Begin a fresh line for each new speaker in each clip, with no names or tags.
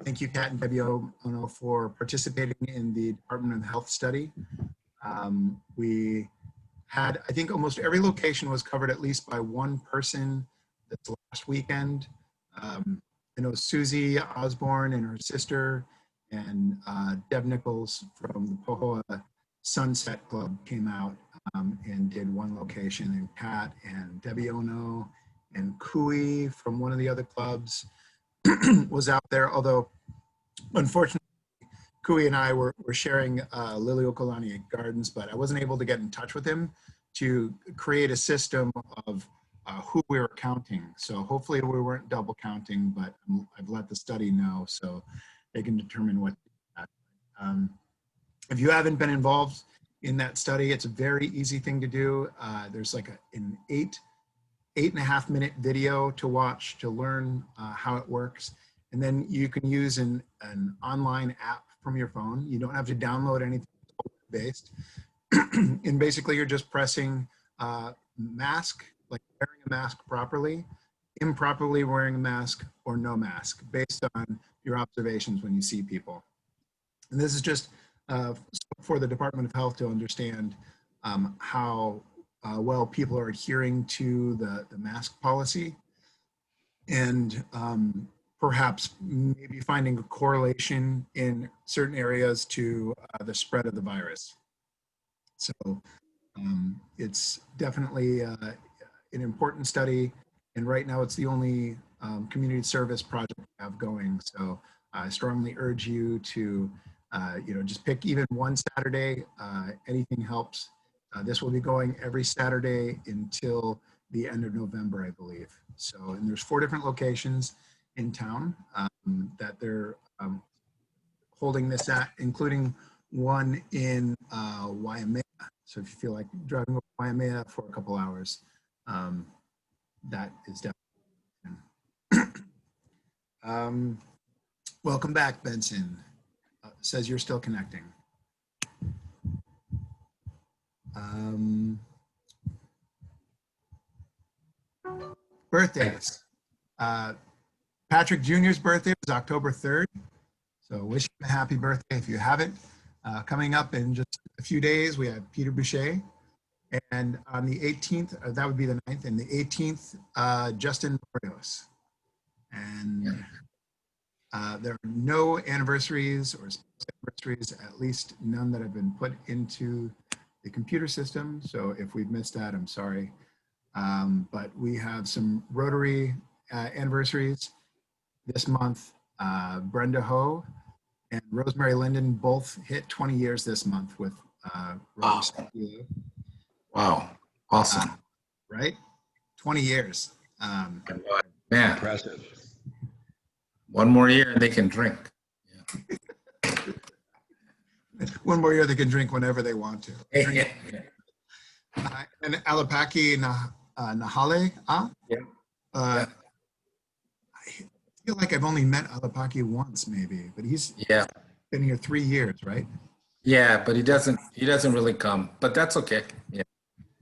Thank you, Kat and Ono, for participating in the Department of Health study. We had, I think almost every location was covered at least by one person this last weekend. I know Susie Osborne and her sister and Deb Nichols from the Pohoa Sunset Club came out and did one location, and Kat and Debbie Ono and Kui from one of the other clubs was out there, although unfortunately Kui and I were sharing Liliuokalani Gardens, but I wasn't able to get in touch with him to create a system of who we were counting. So hopefully we weren't double counting, but I've let the study know so they can determine what. If you haven't been involved in that study, it's a very easy thing to do. There's like an 8.5 minute video to watch to learn how it works. And then you can use an online app from your phone. You don't have to download anything based. And basically you're just pressing mask, like wearing a mask properly, improperly wearing a mask, or no mask, based on your observations when you see people. And this is just for the Department of Health to understand how well people are adhering to the mask policy, and perhaps maybe finding a correlation in certain areas to the spread of the virus. So it's definitely an important study, and right now it's the only community service project we have going. So I strongly urge you to just pick even one Saturday. Anything helps. This will be going every Saturday until the end of November, I believe. So, and there's 4 different locations in town that they're holding this at, including one in Waimea. So if you feel like driving over Waimea for a couple hours, that is definitely. Welcome back, Benson. Says you're still connecting. Birthdays. Patrick Jr.'s birthday was October 3rd. So wish him a happy birthday if you haven't. Coming up in just a few days, we have Peter Boucher. And on the 18th, that would be the 9th, and the 18th, Justin Barrios. And there are no anniversaries or anniversaries, at least none that have been put into the computer system. So if we've missed that, I'm sorry. But we have some Rotary anniversaries this month. Brenda Ho and Rosemary Linden both hit 20 years this month with Rotary. Hilo.
Wow, awesome.
Right? 20 years.
Man,
impressive.
One more year and they can drink. Yeah.
One more year they can drink whenever they want to.
Yeah.
And Alapaki Nahale.
Yeah.
I feel like I've only met Alapaki once, maybe, but he's been here 3 years, right?
Yeah, but he doesn't really come, but that's okay. Yeah.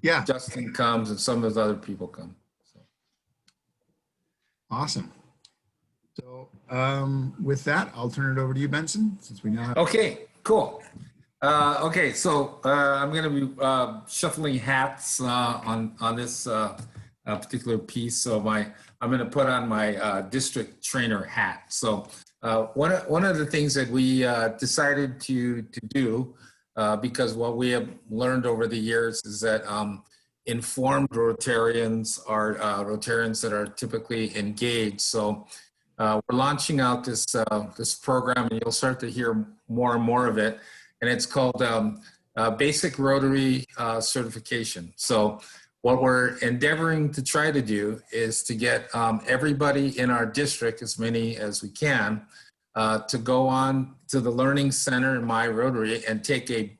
Yeah.
Justin comes and some of his other people come. So.
Awesome. So with that, I'll turn it over to you, Benson, since we now have.
Okay, cool. Okay, so I'm going to be shuffling hats on this particular piece. So I'm going to put on my district trainer hat. So one of the things that we decided to do, because what we have learned over the years is that informed Rotarians are Rotarians that are typically engaged. So we're launching out this program, and you'll start to hear more and more of it. And it's called Basic Rotary Certification. So what we're endeavoring to try to do is to get everybody in our district, as many as we can, to go on to the Learning Center in My Rotary and take a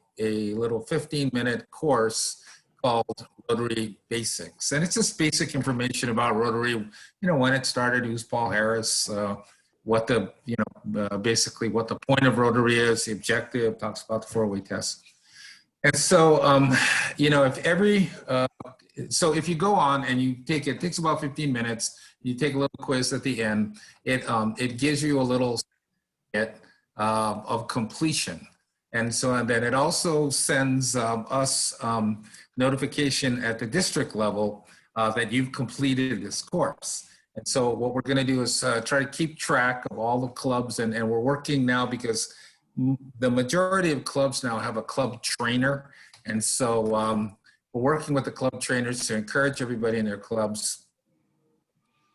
little 15-minute course called Rotary Basics. And it's just basic information about Rotary, when it started, who's Paul Harris, what the, basically what the point of Rotary is, the objective, talks about the 4-way test. And so, if if you go on and you take it takes about 15 minutes, You take a little quiz at the end. It gives you a little of completion. And then it also sends us notification at the district level that you've completed this course. And so what we're going to do is try to keep track of all the clubs, and we're working now because the majority of clubs now have a club trainer. And so we're working with the club trainers to encourage everybody in their clubs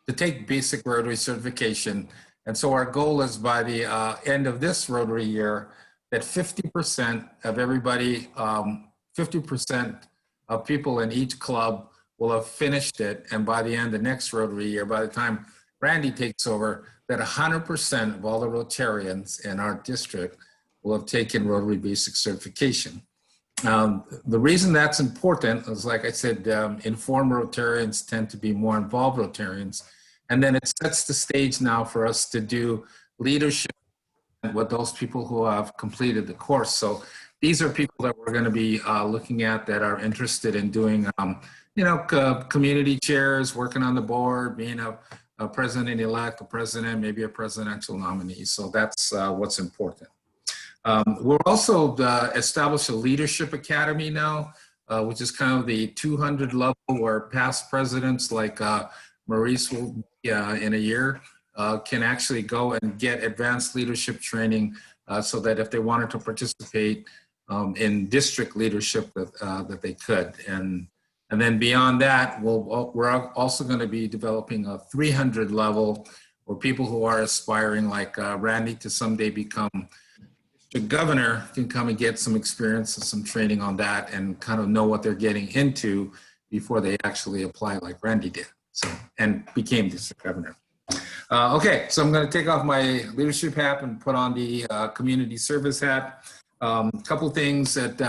to take basic Rotary certification. And so our goal is by the end of this Rotary year that 50% of everybody, 50% of people in each club will have finished it. And by the end of next Rotary year, by the time Randy takes over, that 100% of all the Rotarians in our district will have taken Rotary Basic Certification. The reason that's important is, like I said, informed Rotarians tend to be more involved Rotarians. And then it sets the stage now for us to do leadership with those people who have completed the course. So these are people that we're going to be looking at that are interested in doing, community chairs, working on the board, being a president-elect, a president, maybe a presidential nominee. So that's what's important. We're also established a leadership academy now, which is kind of the 200 level where past presidents like Maurice will be in a year can actually go and get advanced leadership training so that if they wanted to participate in district leadership that they could. And then beyond that, we're also going to be developing a 300 level where people who are aspiring, like Randy, to someday become the governor can come and get some experience and some training on that and kind of know what they're getting into before they actually apply like Randy did. So, and became district governor. Okay, so I'm going to take off my leadership hat and put on the community service hat. A couple things that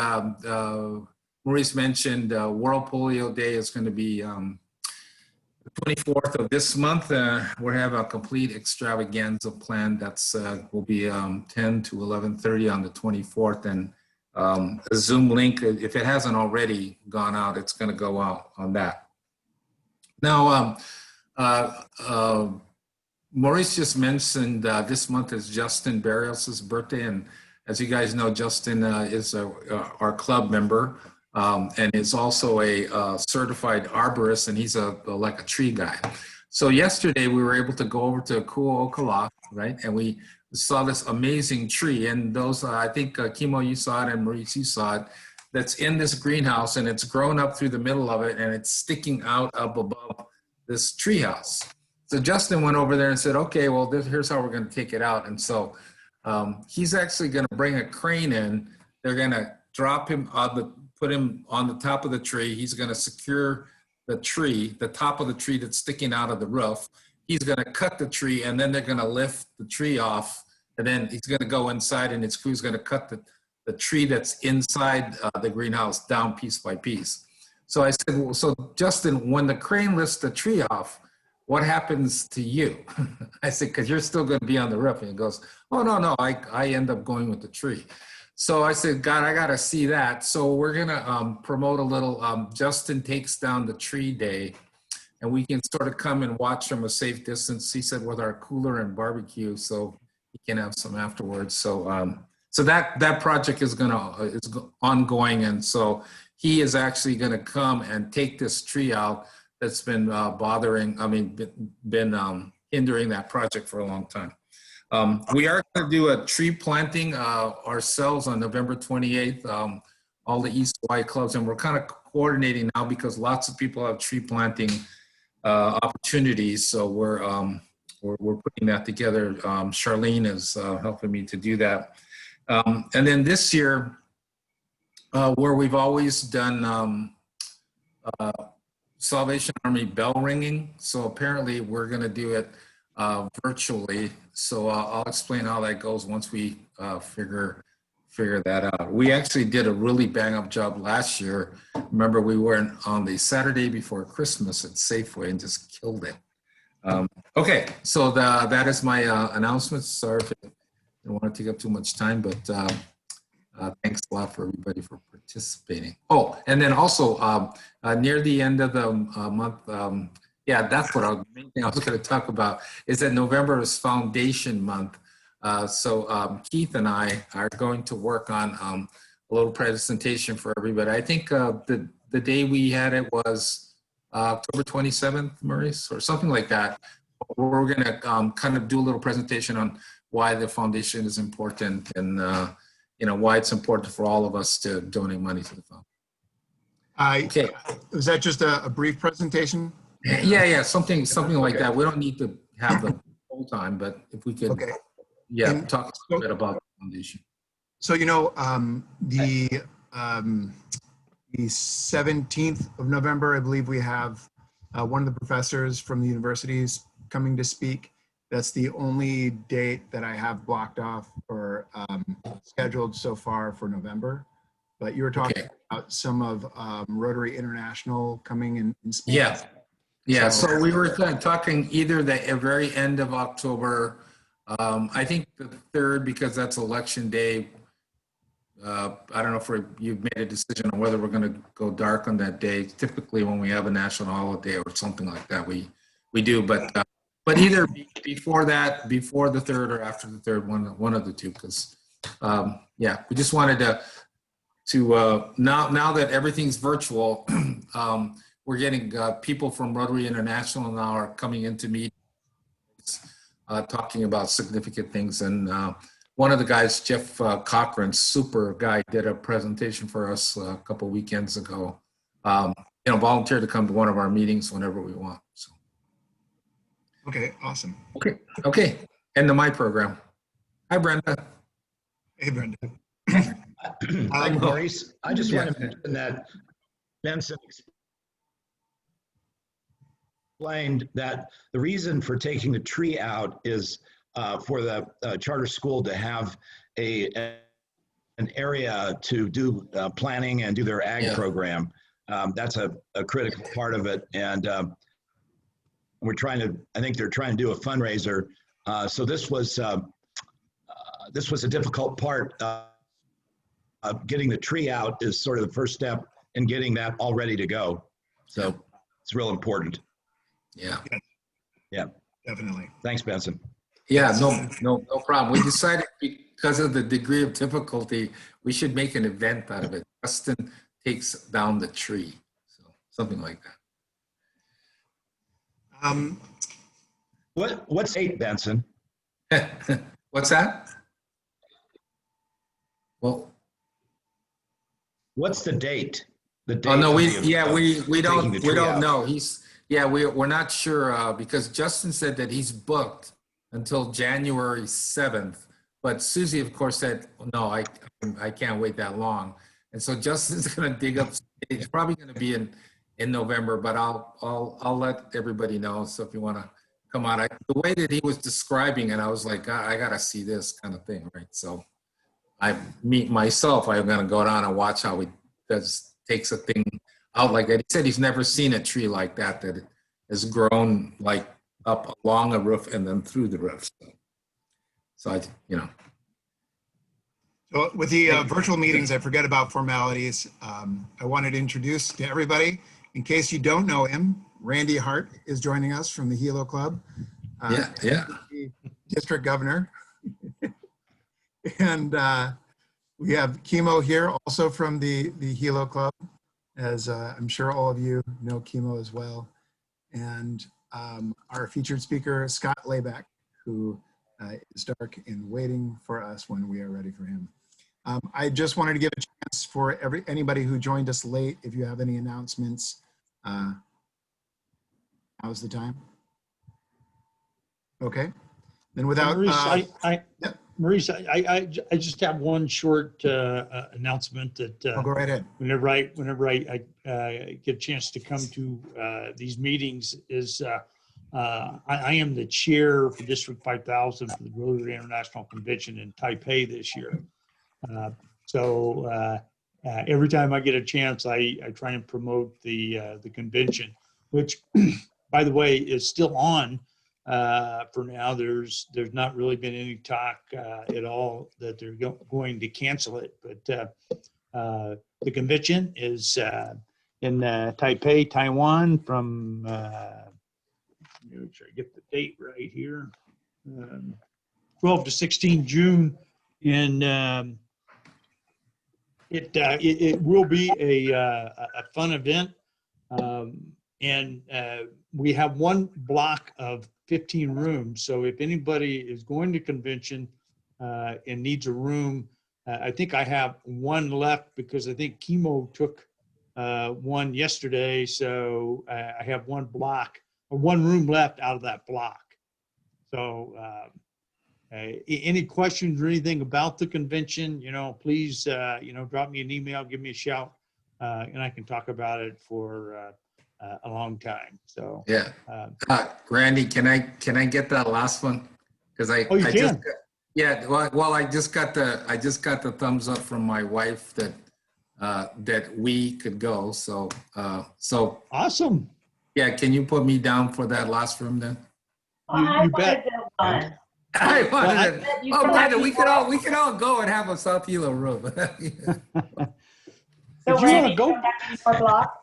Maurice mentioned. World Polio Day is going to be the 24th of this month. We have a complete extravaganza plan that's will be 10 to 11:30 on the 24th, and a Zoom link, if it hasn't already gone out, it's going to go out on that. Now, Maurice just mentioned this month is Justin Barrios' birthday, and as you guys know, Justin is our club member. And is also a certified arborist, and he's like a tree guy. So yesterday we were able to go over to Kuo'okala, right? And we saw this amazing tree. And those, I think Kimo, you saw it, and Maurice, you saw it, that's in this greenhouse, and it's grown up through the middle of it, and it's sticking out up above this tree house. So Justin went over there and said, okay, well, here's how we're going to take it out. And so he's actually going to bring a crane in. They're going to drop him put him on the top of the tree. He's going to secure the tree, the top of the tree that's sticking out of the roof. He's going to cut the tree, and then they're going to lift the tree off, and then he's going to go inside, and his crew's going to cut the tree that's inside the greenhouse down piece by piece. So I said, well, so Justin, when the crane lifts the tree off, what happens to you? I said, because you're still going to be on the roof. And he goes, oh, no, I end up going with the tree. So I said, God, I got to see that. So we're going to promote a little Justin Takes Down the Tree Day, and we can sort of come and watch from a safe distance. He said with our cooler and barbecue, so he can have some afterwards. So so that project is ongoing, and so he is actually going to come and take this tree out that's been hindering that project for a long time. We are going to do a tree planting ourselves on November 28th, all the East Hawaii clubs, and we're kind of coordinating now because lots of people have tree planting opportunities. So we're putting that together. Charlene is helping me to do that. And then this year, where we've always done Salvation Army bell ringing, so apparently we're going to do it virtually. So I'll explain how that goes once we figure that out. We actually did a really bang up job last year. Remember, we were on the Saturday before Christmas at Safeway and just killed it. Okay, so that is my announcement. Sorry if I don't want to take up too much time, but thanks a lot for everybody for participating. Oh, and then also near the end of the month, Yeah, that's what the main thing I was going to talk about is that November is Foundation Month. So Keith and I are going to work on a little presentation for everybody. I think the day we had it was October 27th, Maurice, or something like that. We're going to kind of do a little presentation on why the foundation is important and why it's important for all of us to donate money to the fund. Okay.
Was that just a brief presentation?
Yeah, something like that. We don't need to have the whole time, but if we could, talk a little bit about the foundation.
So the 17th of November, I believe we have one of the professors from the universities coming to speak. That's the only date that I have blocked off or scheduled so far for November. But you were talking about some of Rotary International coming and speaking.
Yeah. So we were talking either the very end of October, I think the 3rd, because that's election day. I don't know if you've made a decision on whether we're going to go dark on that day. Typically, when we have a national holiday or something like that, we do. But either before that, before the 3rd, or after the 3rd, one of the two. Because we just wanted to now that everything's virtual. We're getting people from Rotary International now are coming into meetings, talking about significant things. And one of the guys, Jeff Cochran, super guy, did a presentation for us a couple weekends ago. Volunteered to come to one of our meetings whenever we want. So.
Okay, awesome.
Okay. End of my program. Hi, Brenda.
Hey, Brenda.
Hi, Maurice. I just want to mention that Benson explained that the reason for taking the tree out is for the charter school to have an area to do planning and do their ag program. That's a critical part of it. And I think they're trying to do a fundraiser. So this was a difficult part. Getting the tree out is sort of the first step in getting that all ready to go. So it's real important. Yeah,
definitely.
Thanks, Benson.
Yeah, no problem. We decided because of the degree of difficulty, we should make an event out of it. Justin takes down the tree, so something like that.
What's 8, Benson?
What's that? Well,
what's the date? The date.
Oh no, we don't know. We're not sure because Justin said that he's booked until January 7th, but Susie, of course, said, no, I can't wait that long. And so Justin's going to dig up. It's probably going to be in November, but I'll let everybody know. So if you want to come on, the way that he was describing it, I was like, I got to see this kind of thing, right? So I'm going to go down and watch how he takes a thing out like that. He said he's never seen a tree like that it has grown like up along a roof and then through the roof. So
So with the virtual meetings, I forget about formalities. I wanted to introduce to everybody, in case you don't know him, Randy Hart is joining us from the Hilo Club.
The
District Governor. And we have Kimo here also from the Hilo Club, as I'm sure all of you know Kimo as well. And our featured speaker, Scott Laaback, who is dark and waiting for us when we are ready for him. I just wanted to give a chance for anybody who joined us late, if you have any announcements, now's the time. Okay, then without
Maurice, I just have one short announcement that
I'll go right ahead.
Whenever I get a chance to come to these meetings, is I am the chair for District 5000 for the Rotary International Convention in Taipei this year. So every time I get a chance, I try and promote the convention, which, by the way, is still on. For now, there's not really been any talk at all that they're going to cancel it. But the convention is in Taipei, Taiwan, from make sure I get the date right here. 12 to 16 June, and it will be a fun event. And we have one block of 15 rooms. So if anybody is going to convention and needs a room, I think I have one left because I think Chemo took one yesterday. So I have one block or one room left out of that block. So any questions or anything about the convention, please, drop me an email, give me a shout, and I can talk about it for a long time. So
Yeah. Randy, can I get that last one? Because I just got the thumbs up from my wife that we could go. So
awesome.
Yeah, can you put me down for that last room then?
You bet.
I wanted it. Oh, Brenda, we could all go and have a South Hilo room.
So
If you
Randy,
wanna go-
you don't have any more blocks?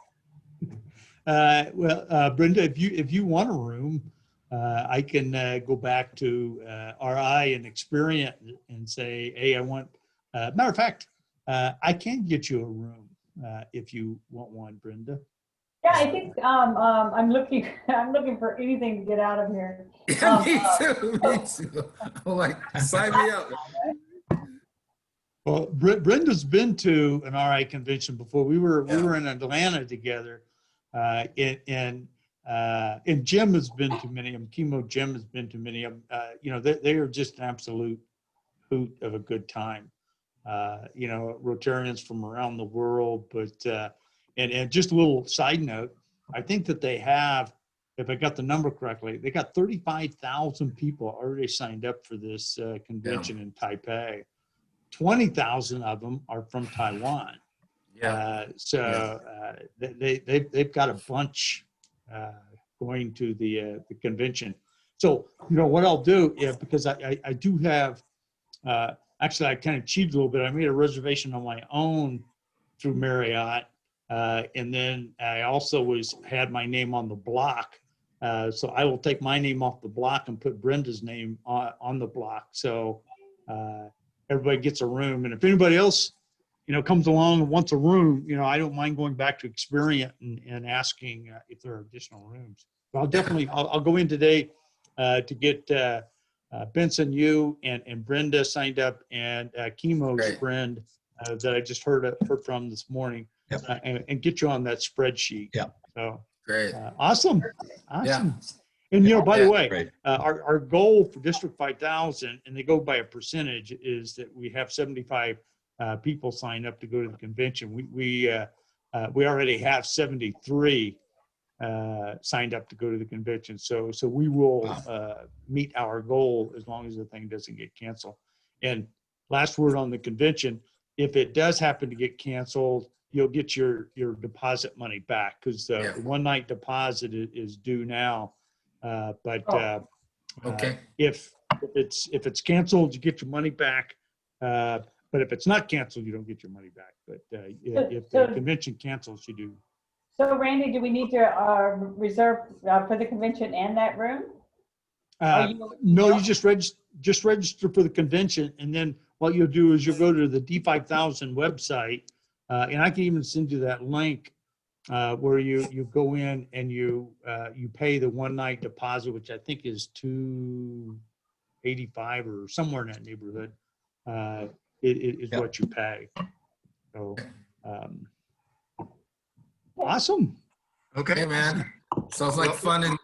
Brenda, if you want a room, I can go back to RI and Experian and say, hey, I want. Matter of fact, I can get you a room if you want one, Brenda.
Yeah, I think I'm looking for anything to get out of here.
Yeah, me too. I'm like, sign me up.
Well, Brenda's been to an RI convention before. We were in Atlanta together, and Jim has been to many of them. Chemo Jim has been to many of them. They are just an absolute hoot of a good time. Rotarians from around the world, but and just a little side note, I think that they have, if I got the number correctly, they got 35,000 people already signed up for this convention in Taipei. 20,000 of them are from Taiwan. They've got a bunch going to the convention. So what I'll do, because I do have, actually I kind of cheated a little bit. I made a reservation on my own through Marriott, and then I also had my name on the block. So I will take my name off the block and put Brenda's name on the block. So everybody gets a room. And if anybody else, comes along and wants a room, I don't mind going back to Experian and asking if there are additional rooms. But I'll definitely, I'll go in today to get Benson, you and Brenda signed up, and Chemo's friend that I just heard from this morning, and get you on that spreadsheet.
Yeah.
So
Great.
Awesome.
Yeah.
And by the way,
great.
our goal for District 5000, and they go by a percentage, is that we have 75 people sign up to go to the convention. We already have 73 signed up to go to the convention. So we will meet our goal as long as the thing doesn't get canceled. And last word on the convention, if it does happen to get canceled, you'll get your deposit money back, because the one night deposit is due now.
Okay.
If it's canceled, you get your money back. But if it's not canceled, you don't get your money back. But if the convention cancels, you do.
So Randy, do we need to reserve for the convention and that room?
No, you just register for the convention, and then what you'll do is you'll go to the D5000 website, and I can even send you that link where you go in and you pay the one night deposit, which I think is $285 or somewhere in that neighborhood. Is what you pay. So awesome.
Okay.
Hey man, sounds like fun in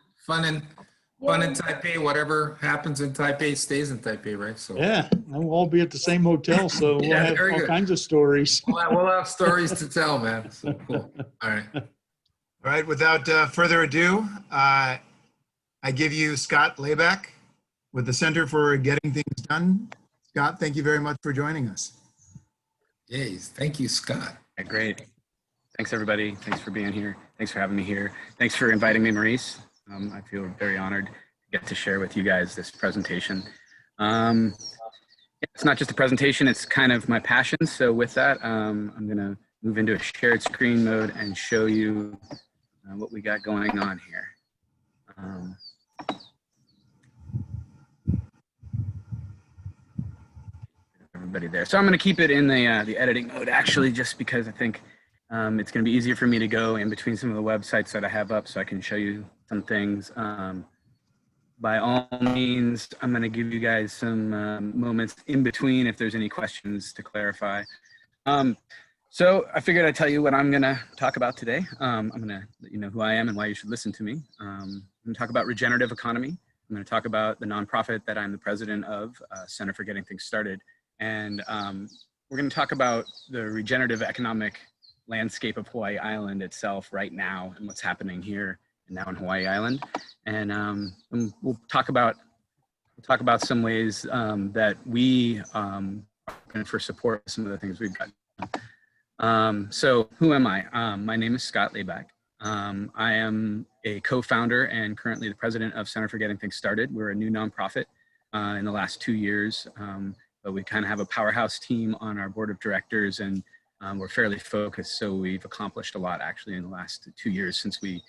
Taipei. Whatever happens in Taipei stays in Taipei, right? So
yeah, and we'll all be at the same hotel, so we'll have all kinds of stories.
We'll have stories to tell, man. So cool. All right.
All right. Without further ado, I give you Scott Laaback with the Center for Getting Things Done. Scott, thank you very much for joining us.
Yes, thank you, Scott.
Yeah, great. Thanks, everybody. Thanks for being here. Thanks for having me here. Thanks for inviting me, Maurice. I feel very honored to get to share with you guys this presentation. It's not just a presentation, it's kind of my passion. So with that, I'm going to move into a shared screen mode and show you what we got going on here. Everybody there. So I'm going to keep it in the editing mode, actually, just because I think it's going to be easier for me to go in between some of the websites that I have up so I can show you some things. By all means, I'm going to give you guys some moments in between if there's any questions to clarify. So I figured I'd tell you what I'm going to talk about today. I'm going to let you know who I am and why you should listen to me. I'm going to talk about regenerative economy. I'm going to talk about the nonprofit that I'm the president of, Center for Getting Things Started. And we're going to talk about the regenerative economic landscape of Hawaii Island itself right now and what's happening here and now in Hawaii Island. And we'll talk about some ways that we are looking for support for some of the things we've got. So who am I? My name is Scott Laaback. I am a co-founder and currently the president of Center for Getting Things Started. We're a new nonprofit in the last 2 years. But we kind of have a powerhouse team on our board of directors, and we're fairly focused. So we've accomplished a lot actually in the last 2 years since we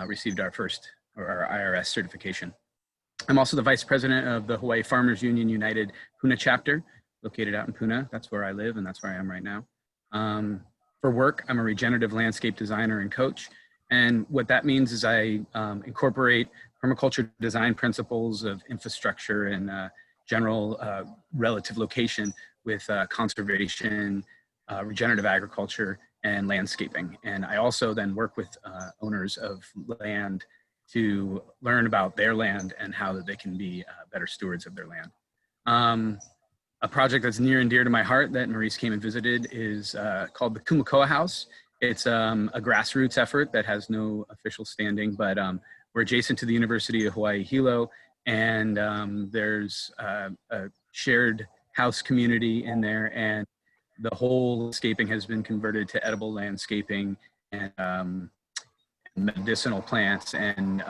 received our IRS certification. I'm also the vice president of the Hawaii Farmers Union United Puna chapter, located out in Puna. That's where I live, and that's where I am right now. For work, I'm a regenerative landscape designer and coach. And what that means is I incorporate permaculture design principles of infrastructure and general relative location with conservation, regenerative agriculture, and landscaping. And I also then work with owners of land to learn about their land and how that they can be better stewards of their land. A project that's near and dear to my heart that Maurice came and visited is called the Kumakoa House. It's a grassroots effort that has no official standing, but we're adjacent to the University of Hawaii Hilo, and there's a shared house community in there, and the whole landscaping has been converted to edible landscaping and medicinal plants. And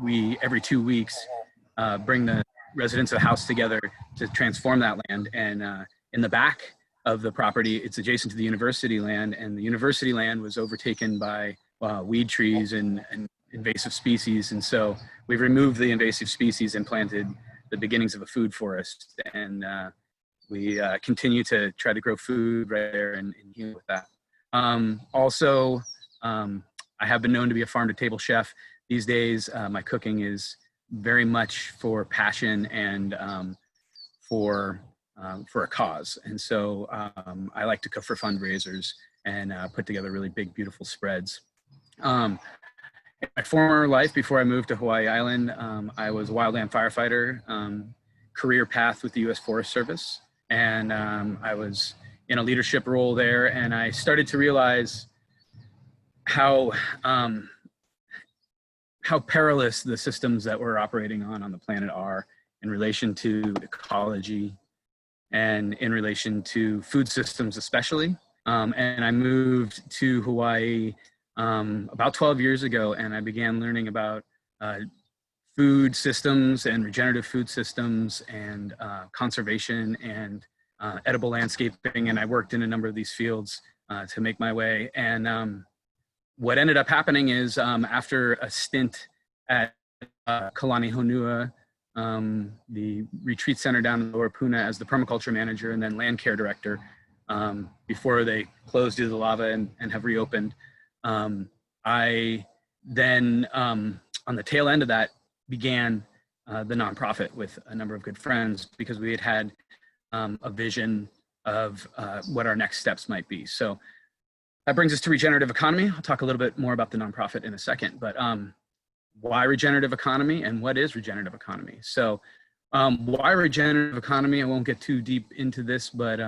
we, every 2 weeks, bring the residents of the house together to transform that land. And in the back of the property, it's adjacent to the university land, and the university land was overtaken by weed trees and invasive species. And so we've removed the invasive species and planted the beginnings of a food forest. And we continue to try to grow food right there and deal with that. Also, I have been known to be a farm-to-table chef. These days, my cooking is very much for passion and for a cause. And so I like to cook for fundraisers and put together really big, beautiful spreads. In my former life, before I moved to Hawaii Island, I was a wildland firefighter, career path with the U.S. Forest Service. And I was in a leadership role there, and I started to realize how perilous the systems that we're operating on the planet are in relation to ecology and in relation to food systems especially. And I moved to Hawaii about 12 years ago, and I began learning about food systems and regenerative food systems and conservation and edible landscaping. And I worked in a number of these fields to make my way. And what ended up happening is after a stint at Kalani Honua, the retreat center down in Lower Puna as the permaculture manager and then land care director, before they closed due to the lava and have reopened, I then, on the tail end of that, began the nonprofit with a number of good friends because we had a vision of what our next steps might be. So that brings us to regenerative economy. I'll talk a little bit more about the nonprofit in a second, but why regenerative economy and what is regenerative economy? So why regenerative economy? I won't get too deep into this, but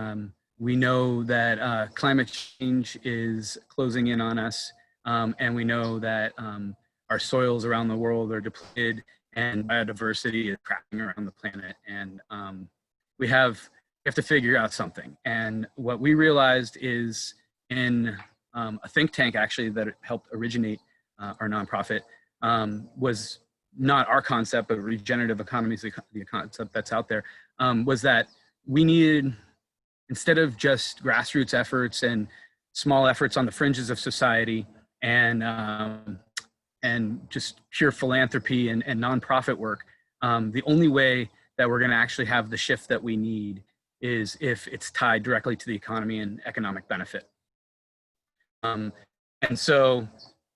we know that climate change is closing in on us, and we know that our soils around the world are depleted and biodiversity is crashing around the planet. And we have to figure out something. And what we realized is in a think tank actually that helped originate our nonprofit was not our concept, but regenerative economy is the concept that's out there, was that we needed, instead of just grassroots efforts and small efforts on the fringes of society and and just pure philanthropy and nonprofit work, the only way that we're going to actually have the shift that we need is if it's tied directly to the economy and economic benefit. And so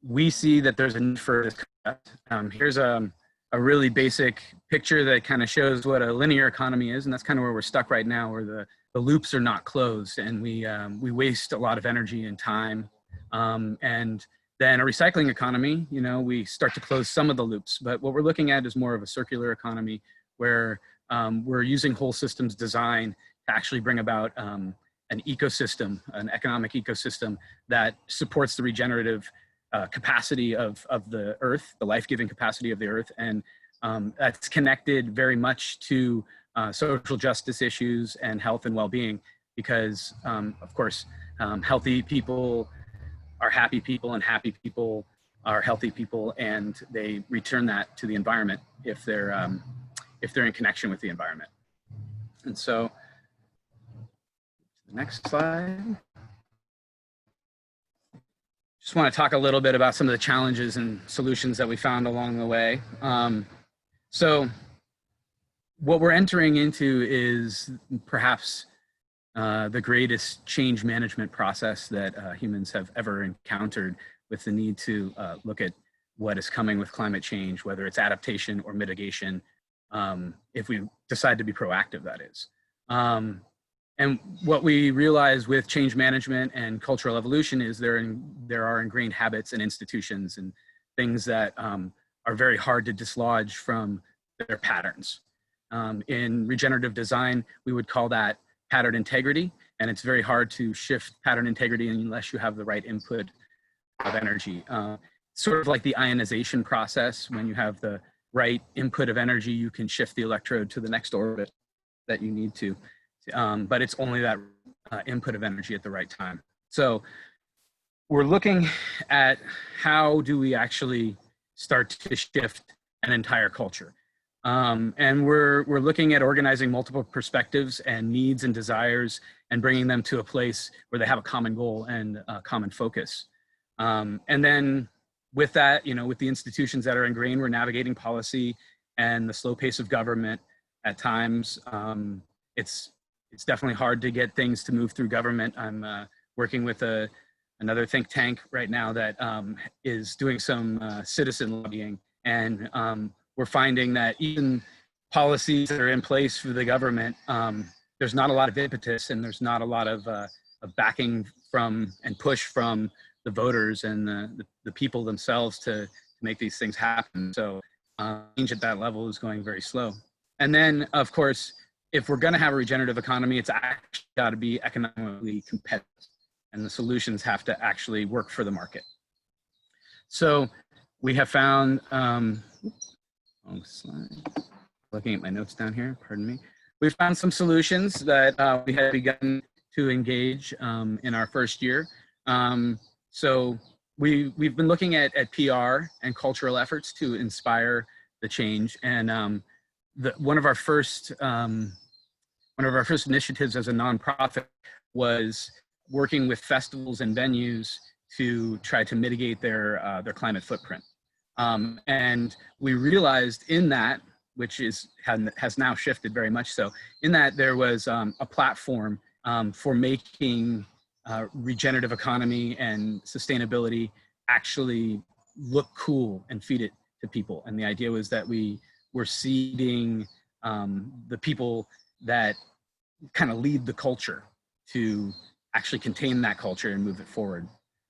we see that there's a need for this concept. Here's a really basic picture that kind of shows what a linear economy is, and that's kind of where we're stuck right now, where the loops are not closed, and we waste a lot of energy and time. And then a recycling economy, you know, we start to close some of the loops, but what we're looking at is more of a circular economy where we're using whole systems design to actually bring about an ecosystem, an economic ecosystem that supports the regenerative capacity of the earth, the life-giving capacity of the earth. And that's connected very much to social justice issues and health and well-being, because of course, healthy people are happy people, and happy people are healthy people, and they return that to the environment if they're in connection with the environment. And so, the next slide. Just want to talk a little bit about some of the challenges and solutions that we found along the way. So what we're entering into is perhaps the greatest change management process that humans have ever encountered, with the need to look at what is coming with climate change, whether it's adaptation or mitigation, if we decide to be proactive, that is. And what we realize with change management and cultural evolution is there are ingrained habits and institutions and things that are very hard to dislodge from their patterns. In regenerative design, we would call that pattern integrity, and it's very hard to shift pattern integrity unless you have the right input of energy. Sort of like the ionization process, when you have the right input of energy, you can shift the electrode to the next orbit that you need to. But it's only that input of energy at the right time. So we're looking at how do we actually start to shift an entire culture. And we're looking at organizing multiple perspectives and needs and desires and bringing them to a place where they have a common goal and a common focus. And then with that, you know, with the institutions that are ingrained, we're navigating policy and the slow pace of government at times. It's definitely hard to get things to move through government. I'm working with another think tank right now that is doing some citizen lobbying, and we're finding that even policies that are in place for the government, there's not a lot of impetus, and there's not a lot of backing from and push from the voters and the people themselves to make these things happen. So change at that level is going very slow. And then, of course, if we're going to have a regenerative economy, it's actually got to be economically competitive, and the solutions have to actually work for the market. So we have found, wrong slide, looking at my notes down here, pardon me. We found some solutions that we had begun to engage in our first year. So we've been looking at PR and cultural efforts to inspire the change, and one of our first initiatives as a nonprofit was working with festivals and venues to try to mitigate their climate footprint. And we realized in that, which has now shifted very much so, in that there was a platform for making regenerative economy and sustainability actually look cool and feed it to people. And the idea was that we were seeding the people that kind of lead the culture to actually contain that culture and move it forward.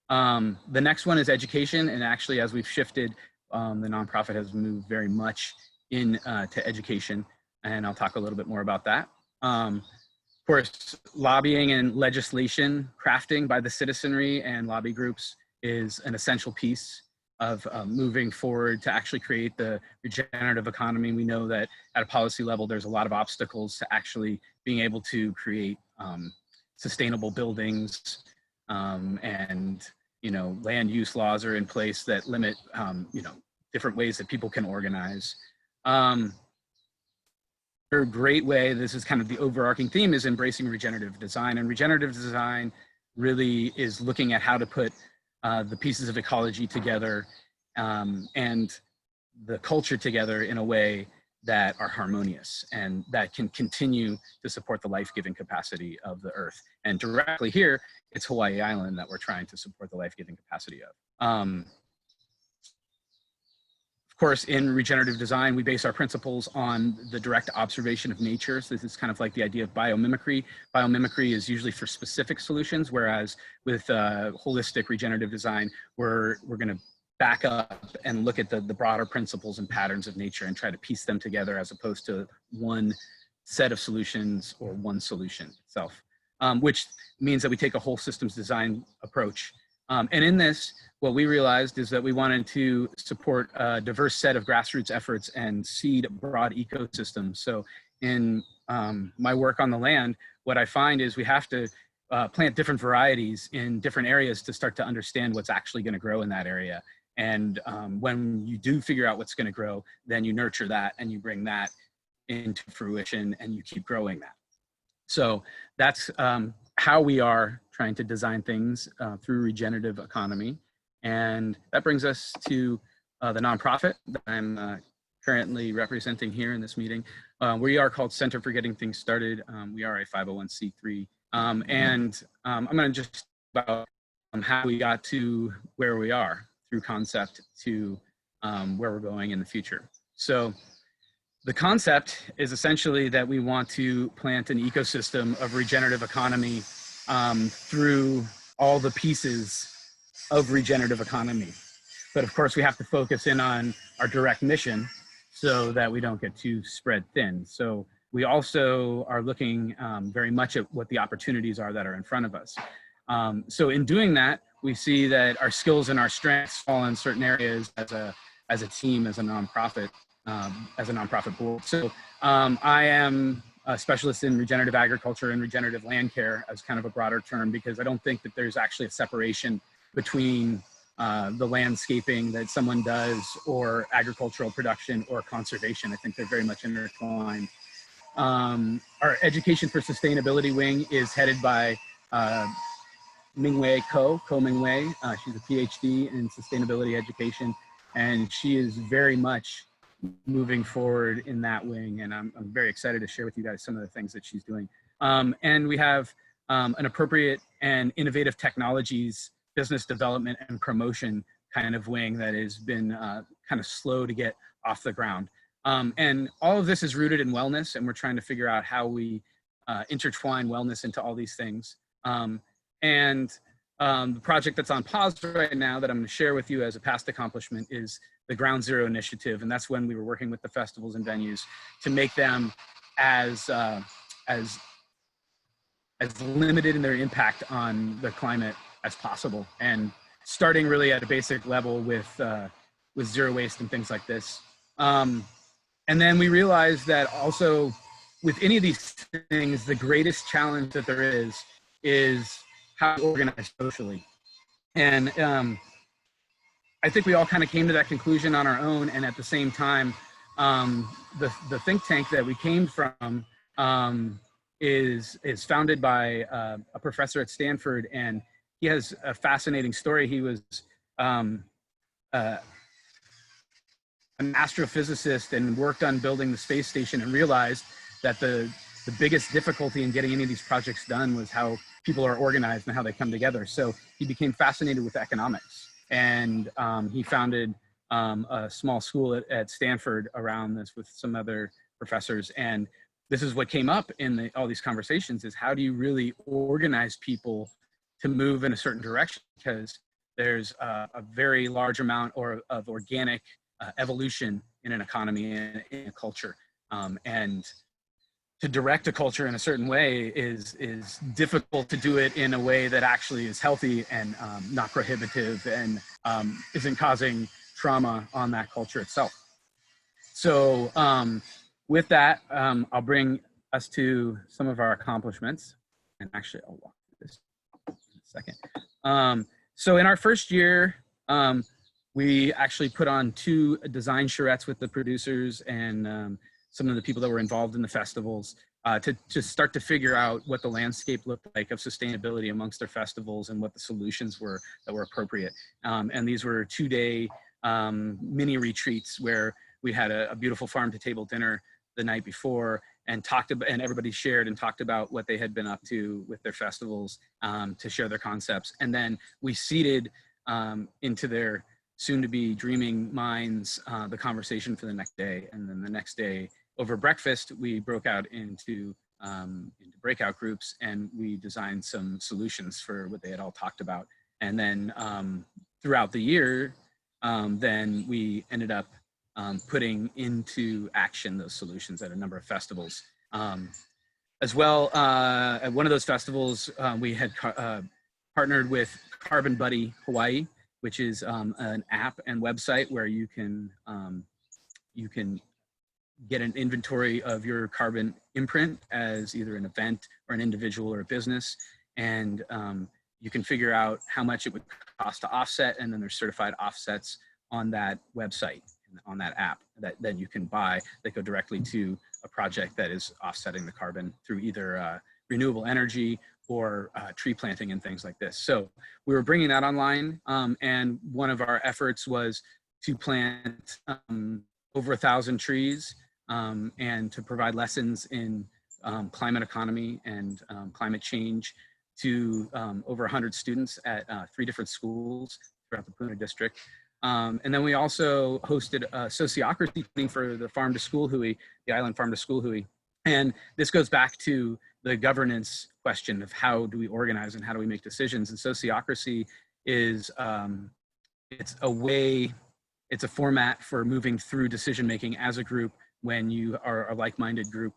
The next one is education, and actually as we've shifted, the nonprofit has moved very much to education, and I'll talk a little bit more about that. Of course, lobbying and legislation crafting by the citizenry and lobby groups is an essential piece of moving forward to actually create the regenerative economy. We know that at a policy level, there's a lot of obstacles to actually being able to create sustainable buildings, and land use laws are in place that limit different ways that people can organize. A great way, this is kind of the overarching theme, is embracing regenerative design, and regenerative design really is looking at how to put the pieces of ecology together and the culture together in a way that are harmonious and that can continue to support the life-giving capacity of the earth. And directly here, it's Hawaii Island that we're trying to support the life-giving capacity of. Of course, in regenerative design, we base our principles on the direct observation of nature. So this is kind of like the idea of biomimicry. Biomimicry is usually for specific solutions, whereas with holistic regenerative design, we're going to back up and look at the broader principles and patterns of nature and try to piece them together as opposed to one set of solutions or one solution itself, which means that we take a whole systems design approach. And in this, what we realized is that we wanted to support a diverse set of grassroots efforts and seed broad ecosystems. So in my work on the land, what I find is we have to plant different varieties in different areas to start to understand what's actually going to grow in that area. And when you do figure out what's going to grow, then you nurture that and you bring that into fruition and you keep growing that. So that's how we are trying to design things through regenerative economy. And that brings us to the nonprofit that I'm currently representing here in this meeting. We are called Center for Getting Things Started. We are a 501c3. And I'm going to just talk about how we got to where we are through concept to where we're going in the future. So the concept is essentially that we want to plant an ecosystem of regenerative economy through all the pieces of regenerative economy. But of course, we have to focus in on our direct mission so that we don't get too spread thin. So we also are looking very much at what the opportunities are that are in front of us. So in doing that, we see that our skills and our strengths fall in certain areas as a team, as a nonprofit board. So I am a specialist in regenerative agriculture and regenerative land care as kind of a broader term, because I don't think that there's actually a separation between the landscaping that someone does or agricultural production or conservation. I think they're very much intertwined. Our Education for Sustainability wing is headed by Mingwei Ko Mingwei. She's a PhD in sustainability education, and she is very much moving forward in that wing. And I'm very excited to share with you guys some of the things that she's doing. And we have an appropriate and innovative technologies, business development and promotion kind of wing that has been kind of slow to get off the ground. And all of this is rooted in wellness, and we're trying to figure out how we intertwine wellness into all these things. The project that's on pause right now that I'm going to share with you as a past accomplishment is the Ground Zero initiative. And that's when we were working with the festivals and venues to make them as limited in their impact on the climate as possible, and starting really at a basic level with zero waste and things like this. And then we realized that also with any of these things, the greatest challenge that there is how to organize socially. And I think we all kind of came to that conclusion on our own. And at the same time, the think tank that we came from is founded by a professor at Stanford, and he has a fascinating story. He was an astrophysicist and worked on building the space station, and realized that the biggest difficulty in getting any of these projects done was how people are organized and how they come together. So he became fascinated with economics, and he founded a small school at Stanford around this with some other professors. And this is what came up in all these conversations, is how do you really organize people to move in a certain direction? Because there's a very large amount of organic evolution in an economy and in a culture. And to direct a culture in a certain way is difficult to do it in a way that actually is healthy and not prohibitive and isn't causing trauma on that culture itself. So with that, I'll bring us to some of our accomplishments. And actually, I'll walk through this in a second. So in our first year, we actually put on 2 design charrettes with the producers and some of the people that were involved in the festivals to start to figure out what the landscape looked like of sustainability amongst their festivals and what the solutions were that were appropriate. And these were 2-day mini retreats where we had a beautiful farm to table dinner the night before and talked about, and everybody shared and talked about what they had been up to with their festivals, to share their concepts. And then we seeded into their soon to be dreaming minds the conversation for the next day. And then the next day over breakfast, we broke out into breakout groups, and we designed some solutions for what they had all talked about. And then throughout the year, then we ended up putting into action those solutions at a number of festivals. As well, at one of those festivals, we had partnered with Carbon Buddy Hawaii, which is an app and website where you can get an inventory of your carbon imprint as either an event or an individual or a business. And you can figure out how much it would cost to offset, and then there's certified offsets on that website, on that app that then you can buy that go directly to a project that is offsetting the carbon through either renewable energy or tree planting and things like this. So we were bringing that online, and one of our efforts was to plant over 1,000 trees and to provide lessons in climate economy and climate change to over 100 students at 3 different schools throughout the Puna district. And then we also hosted a sociocracy meeting for the farm to school hui, the island farm to school hui. And this goes back to the governance question of how do we organize and how do we make decisions. And sociocracy is, it's a format for moving through decision-making as a group when you are a like-minded group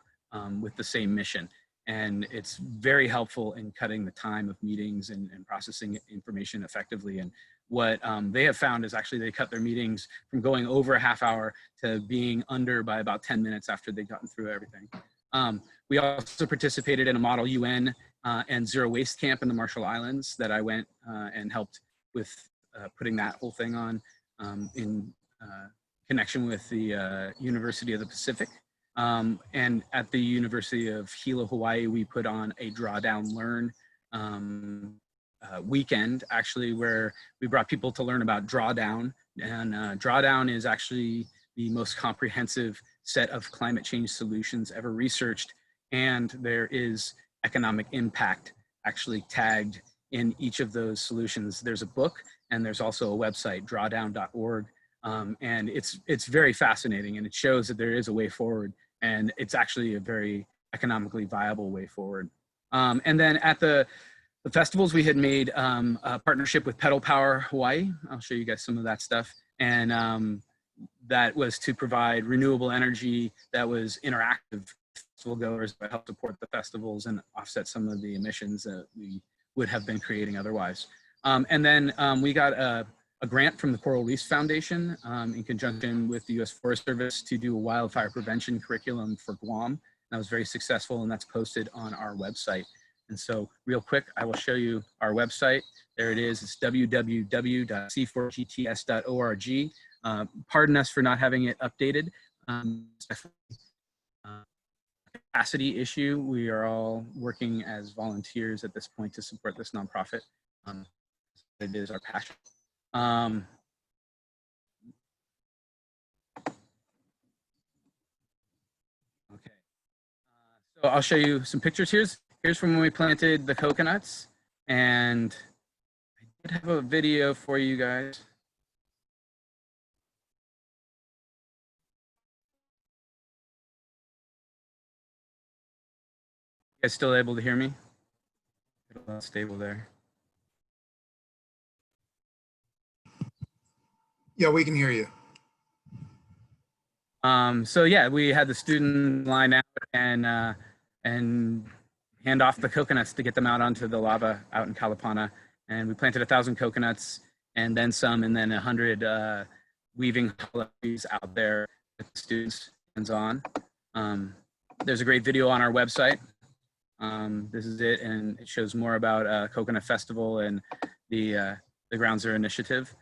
with the same mission. And it's very helpful in cutting the time of meetings and processing information effectively. And what they have found is actually they cut their meetings from going over a half hour to being under by about 10 minutes after they've gotten through everything. We also participated in a Model UN and Zero Waste Camp in the Marshall Islands that I went and helped with putting that whole thing on in connection with the University of the Pacific. And at the University of Hilo, Hawaii, we put on a Drawdown Learn weekend, actually, where we brought people to learn about drawdown. And drawdown is actually the most comprehensive set of climate change solutions ever researched. And there is economic impact actually tagged in each of those solutions. There's a book and there's also a website, drawdown.org. And it's very fascinating, and it shows that there is a way forward, and it's actually a very economically viable way forward. And then at the festivals, we had made a partnership with Pedal Power Hawaii. I'll show you guys some of that stuff. And that was to provide renewable energy that was interactive with festival goers that help support the festivals and offset some of the emissions that we would have been creating otherwise. And then we got a grant from the Coral Reefs Foundation in conjunction with the U.S. Forest Service to do a wildfire prevention curriculum for Guam. That was very successful, and that's posted on our website. And so real quick, I will show you our website. There it is. It's www.c4gts.org. Pardon us for not having it updated. Capacity issue. We are all working as volunteers at this point to support this nonprofit. It is our passion. Okay. So I'll show you some pictures. Here's from when we planted the coconuts, and I did have a video for you guys. You guys still able to hear me? It's a lot stable there.
Yeah, we can hear you.
So yeah, we had the student line out and hand off the coconuts to get them out onto the lava out in Kalapana. And we planted 1,000 coconuts and then some, and then 100 weaving trees out there with the students hands-on. There's a great video on our website. This is it, and it shows more about Coconut Festival and the Ground Zero Initiative.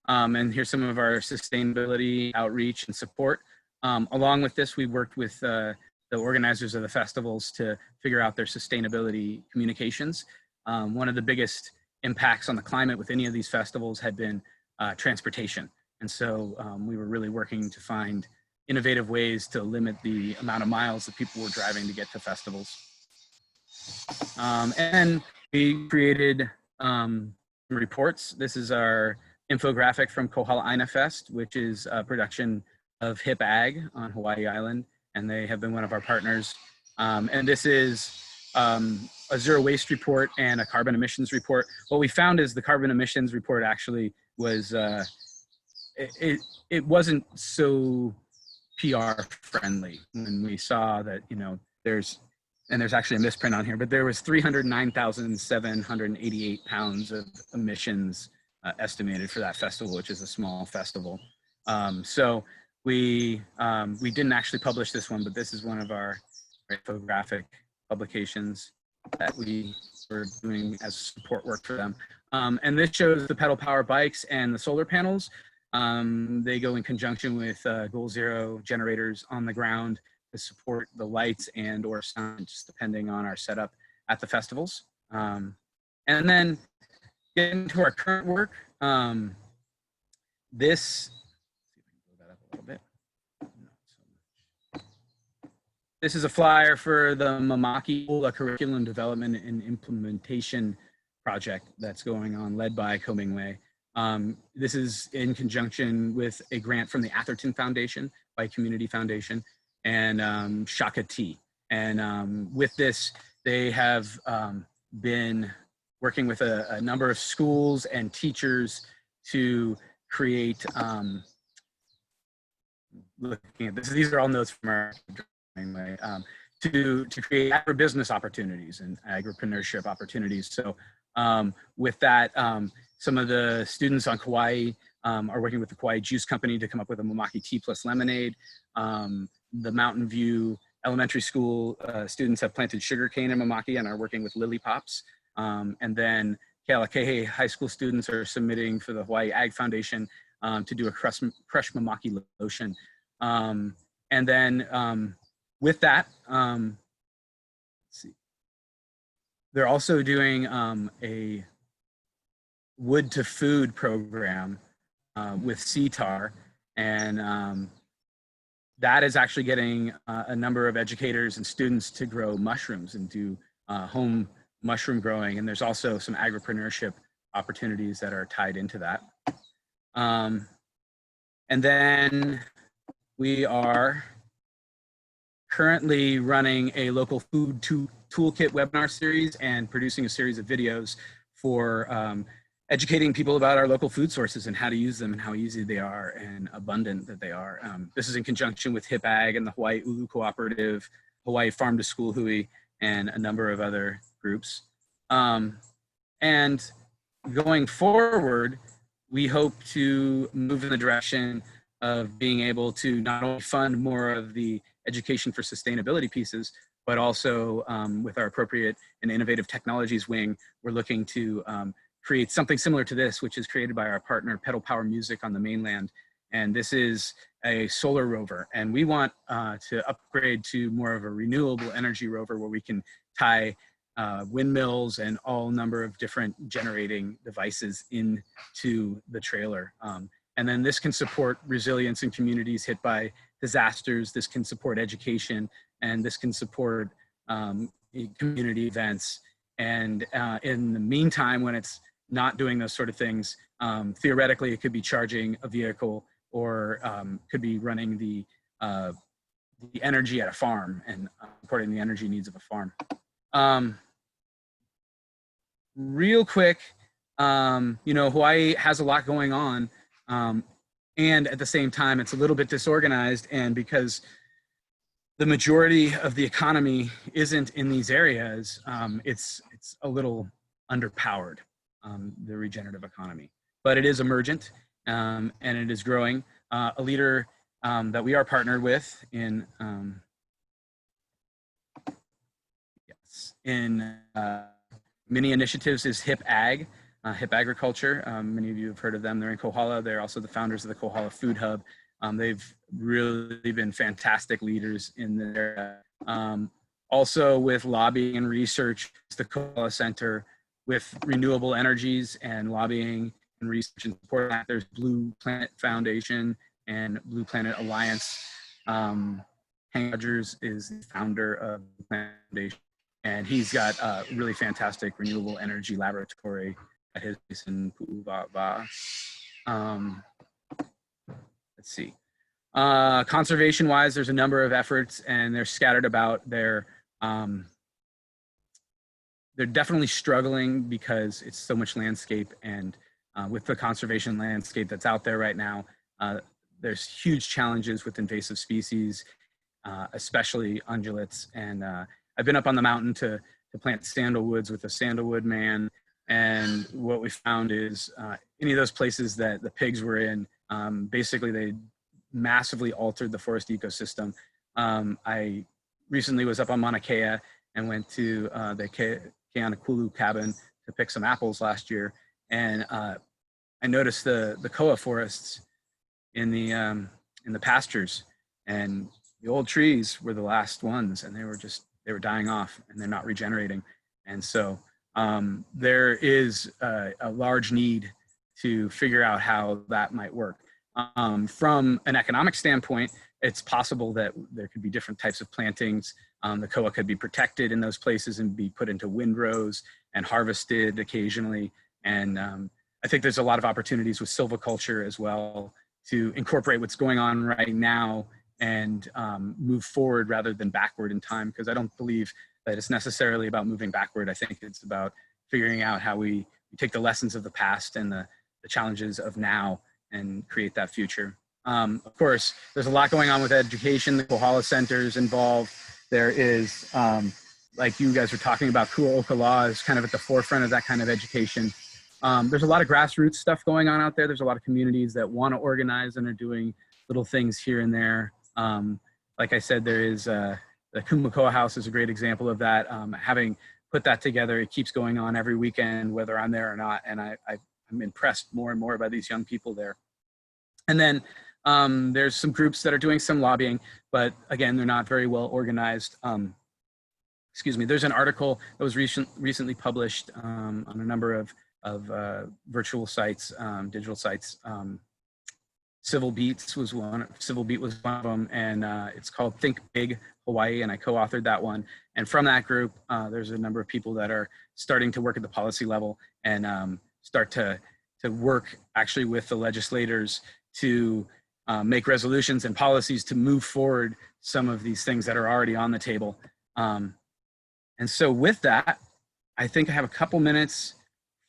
And here's some of our sustainability outreach and support. Along with this, we worked with the organizers of the festivals to figure out their sustainability communications. One of the biggest impacts on the climate with any of these festivals had been transportation. And so we were really working to find innovative ways to limit the amount of miles that people were driving to get to festivals. And we created reports. This is our infographic from Kohala Aina Fest, which is a production of Hip Ag on Hawaii Island, and they have been one of our partners. And this is a zero waste report and a carbon emissions report. What we found is the carbon emissions report actually was, it wasn't so PR friendly when we saw that, you know, there's actually a misprint on here, but there was 309,788 pounds of emissions estimated for that festival, which is a small festival. So we didn't actually publish this one, but this is one of our infographic publications that we were doing as support work for them. And this shows the pedal power bikes and the solar panels. They go in conjunction with Goal Zero generators on the ground to support the lights and or sound, just depending on our setup at the festivals. And then getting to our current work, this, that up a little bit. This is a flyer for the Mamaki Curriculum Development and Implementation project that's going on, led by Comingway. This is in conjunction with a grant from the Atherton Foundation, by Community Foundation, and Shaka Tea. And with this, they have been working with a number of schools and teachers to create, looking at this, these are all notes from our to create agribusiness opportunities and agropreneurship opportunities. So with that, some of the students on Kauai are working with the Kauai Juice Company to come up with a Mamaki Tea plus lemonade. The Mountain View Elementary School students have planted sugarcane in Mamaki and are working with Lily Pops. And then Kealakehe High School students are submitting for the Hawaii Ag Foundation to do a crushed Mamaki lotion. And then with that, let's see. They're also doing a wood to food program with CTAR, and that is actually getting a number of educators and students to grow mushrooms and do home mushroom growing. And there's also some agripreneurship opportunities that are tied into that. And then we are currently running a local food toolkit webinar series and producing a series of videos for educating people about our local food sources and how to use them and how easy they are and abundant that they are. This is in conjunction with Hip Ag and the Hawaii Ulu Cooperative, Hawaii Farm to School Hui, and a number of other groups. And going forward, we hope to move in the direction of being able to not only fund more of the education for sustainability pieces, but also with our appropriate and innovative technologies wing, we're looking to create something similar to this, which is created by our partner Pedal Power Music on the mainland. And this is a solar rover. And we want to upgrade to more of a renewable energy rover where we can tie windmills and all number of different generating devices into the trailer. And then this can support resilience in communities hit by disasters. This can support education, and this can support community events. And in the meantime, when it's not doing those sort of things, theoretically, it could be charging a vehicle or could be running the energy at a farm and supporting the energy needs of a farm. Real quick, you know, Hawaii has a lot going on. And at the same time, it's a little bit disorganized, and because the majority of the economy isn't in these areas, it's a little underpowered, the regenerative economy. But it is emergent, and it is growing. A leader that we are partnered with in many initiatives is Hip Ag. Hip Agriculture, many of you have heard of them. They're in Kohala. They're also the founders of the Kohala Food Hub. They've really been fantastic leaders in there. Also with lobbying and research, the Kohala Center with renewable energies and lobbying research and support that. There's Blue Planet Foundation and Blue Planet Alliance. Hank Rogers is the founder of the foundation, and he's got a really fantastic renewable energy laboratory at his base in Pu'uwa'awa'a. Let's see. Conservation-wise, there's a number of efforts, and they're scattered about. They're definitely struggling because it's so much landscape, and with the conservation landscape that's out there right now, there's huge challenges with invasive species, especially ungulates. And I've been up on the mountain to plant sandalwoods with a sandalwood man, and what we found is any of those places that the pigs were in, basically they massively altered the forest ecosystem. I recently was up on Mauna Kea and went to the Keanakulu cabin to pick some apples last year, and I noticed the koa forests in the pastures, and the old trees were the last ones, and they were dying off, and they're not regenerating. And so there is a large need to figure out how that might work. From an economic standpoint, it's possible that there could be different types of plantings. The koa could be protected in those places and be put into windrows and harvested occasionally. And I think there's a lot of opportunities with silviculture as well to incorporate what's going on right now and move forward rather than backward in time, because I don't believe that it's necessarily about moving backward. I think it's about figuring out how we take the lessons of the past and the challenges of now and create that future. Of course, there's a lot going on with education. The Kohala Center is involved. There is, like you guys were talking about, Kua'okala is kind of at the forefront of that kind of education. There's a lot of grassroots stuff going on out there. There's a lot of communities that want to organize and are doing little things here and there. Like I said, there is the Kumakoa House is a great example of that. Having put that together, it keeps going on every weekend, whether I'm there or not. And I'm impressed more and more by these young people there. And then there's some groups that are doing some lobbying, but again, they're not very well organized. Excuse me, there's an article that was recently published on a number of virtual sites, digital sites. Civil Beat was one of them, and it's called Think Big Hawaii, and I co-authored that one. And from that group, there's a number of people that are starting to work at the policy level and start to work actually with the legislators to make resolutions and policies to move forward some of these things that are already on the table. And so with that, I think I have a couple minutes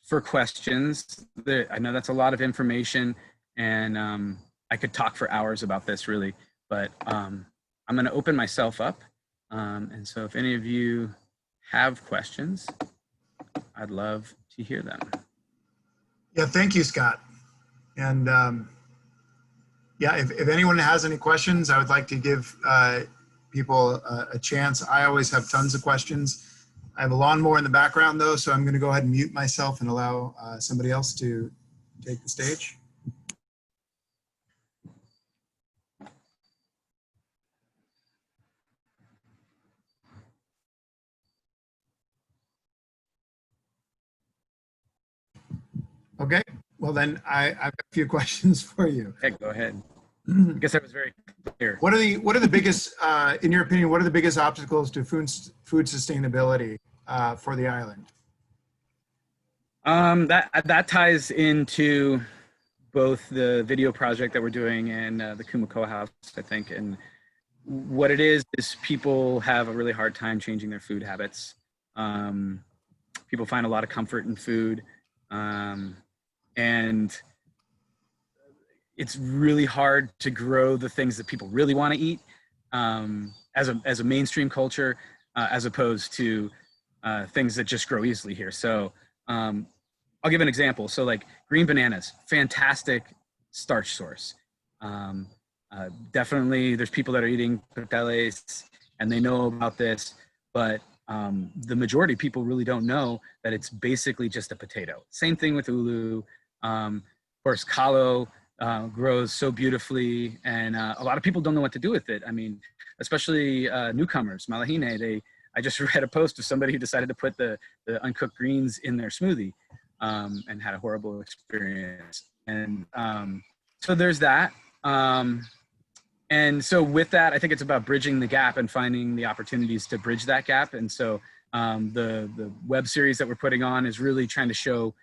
for questions. I know that's a lot of information, and I could talk for hours about this really, but I'm going to open myself up. And so if any of you have questions, I'd love to hear them.
Yeah, thank you, Scott. And yeah, if anyone has any questions, I would like to give people a chance. I always have tons of questions. I have a lawnmower in the background though, so I'm going to go ahead and mute myself and allow somebody else to take the stage. Okay, well then I've got a few questions for you.
Yeah, go ahead. I guess that was very clear.
What are the biggest, in your opinion, what are the biggest obstacles to food sustainability for the island?
That ties into both the video project that we're doing and the Kumakoa House, I think. And what it is people have a really hard time changing their food habits. People find a lot of comfort in food. And it's really hard to grow the things that people really want to eat as a mainstream culture, as opposed to things that just grow easily here. So I'll give an example. So like green bananas, fantastic starch source. Definitely there's people that are eating pasteles and they know about this, but the majority of people really don't know that it's basically just a potato. Same thing with ulu. Of course, kalo grows so beautifully, and a lot of people don't know what to do with it. I mean, especially newcomers, malahine. I just read a post of somebody who decided to put the uncooked greens in their smoothie. and had a horrible experience. And so there's that. And so with that, I think it's about bridging the gap and finding the opportunities to bridge that gap. And so the web series that we're putting on is really trying to show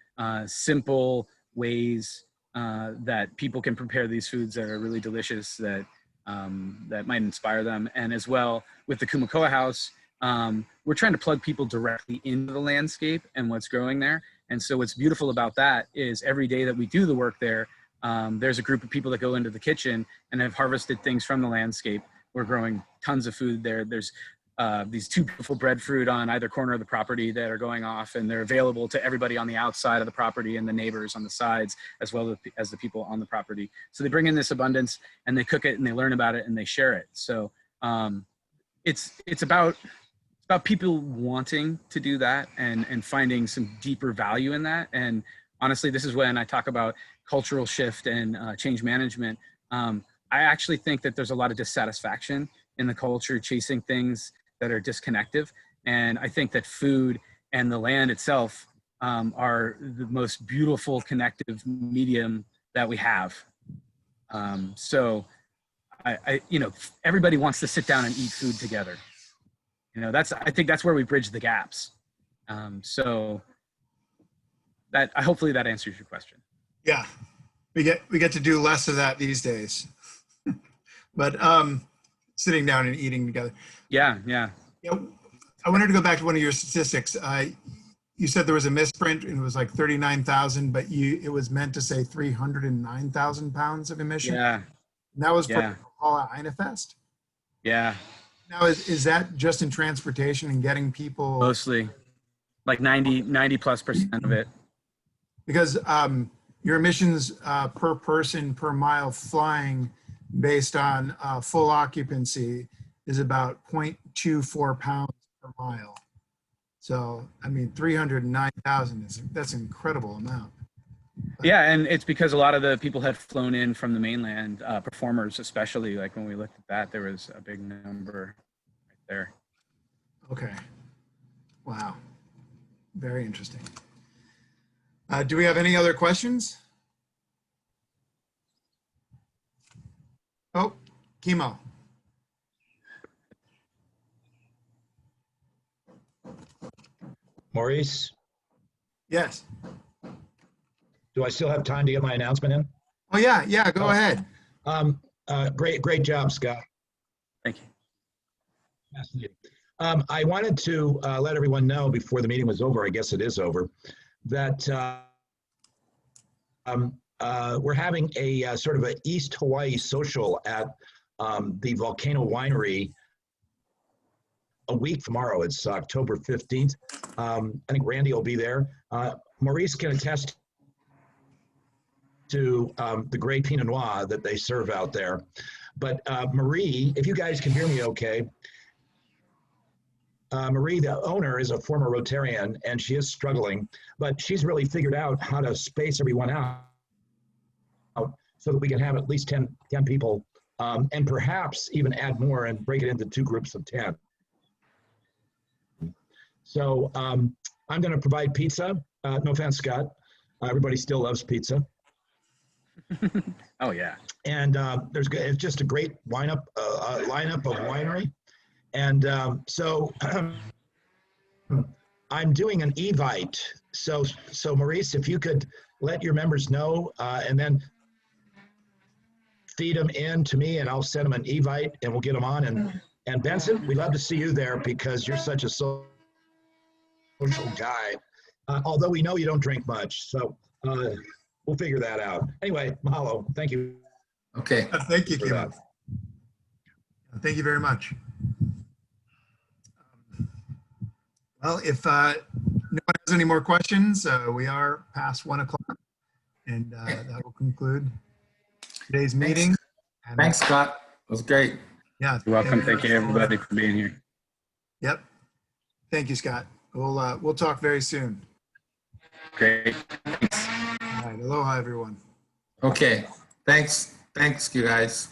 simple ways that people can prepare these foods that are really delicious, that that might inspire them. And as well with the Kumakoa House, we're trying to plug people directly into the landscape and what's growing there. And so what's beautiful about that is every day that we do the work there, there's a group of people that go into the kitchen and have harvested things from the landscape. We're growing tons of food there. There's these 2 beautiful breadfruit on either corner of the property that are going off, and they're available to everybody on the outside of the property and the neighbors on the sides, as well as the people on the property. So they bring in this abundance and they cook it and they learn about it and they share it. So it's about people wanting to do that and finding some deeper value in that. And honestly, this is when I talk about cultural shift and change management. I actually think that there's a lot of dissatisfaction in the culture, chasing things that are disconnective. And I think that food and the land itself are the most beautiful connective medium that we have. So everybody wants to sit down and eat food together. I think that's where we bridge the gaps. So that hopefully that answers your question.
Yeah, we get to do less of that these days, but sitting down and eating together.
Yeah.
I wanted to go back to one of your statistics. You said there was a misprint and it was like 39,000, but it was meant to say 309,000 pounds of emission.
Yeah.
And that was for
Yeah.
Paula Einefest.
Yeah.
Now, is that just in transportation and getting people?
Mostly, like 90+% of it.
Because your emissions per person per mile flying based on full occupancy is about 0.24 pounds per mile. So, I mean, 309,000 that's an incredible amount.
Yeah, and it's because a lot of the people had flown in from the mainland, performers especially. Like when we looked at that, there was a big number right there.
Okay. Wow. Very interesting. Do we have any other questions? Oh, Chemo.
Maurice,
Yes.
do I still have time to get my announcement in?
Oh, yeah, go ahead.
Great job, Scott.
Thank you.
Fascinating. I wanted to let everyone know before the meeting was over, I guess it is over, that we're having a sort of an East Hawaii social at the Volcano Winery a week tomorrow. It's October 15th. I think Randy will be there. Maurice can attest to the great Pinot Noir that they serve out there. But Marie, if you guys can hear me okay, Marie, the owner, is a former Rotarian, and she is struggling, but she's really figured out how to space everyone out so that we can have at least 10 people, and perhaps even add more and break it into 2 groups of 10. So I'm going to provide pizza. No offense, Scott. Everybody still loves pizza.
Oh yeah.
And it's just a great lineup of winery. And so I'm doing an Evite. So Maurice, if you could let your members know and then feed them in to me, and I'll send them an Evite and we'll get them on. And Benson, we'd love to see you there because you're such a social guy. Although we know you don't drink much, so we'll figure that out. Anyway, mahalo. Thank you.
Okay.
Thank you, Chemo. Thank you very much. Well, if no one has any more questions, we are past 1 o'clock, and that will conclude today's meeting. And,
Thanks, Scott. It was great.
Yeah.
You're welcome. Thank you, everybody, for being here.
Yep. Thank you, Scott. We'll talk very soon.
Great. Thanks.
All right. Aloha, everyone.
Okay. Thanks, you guys.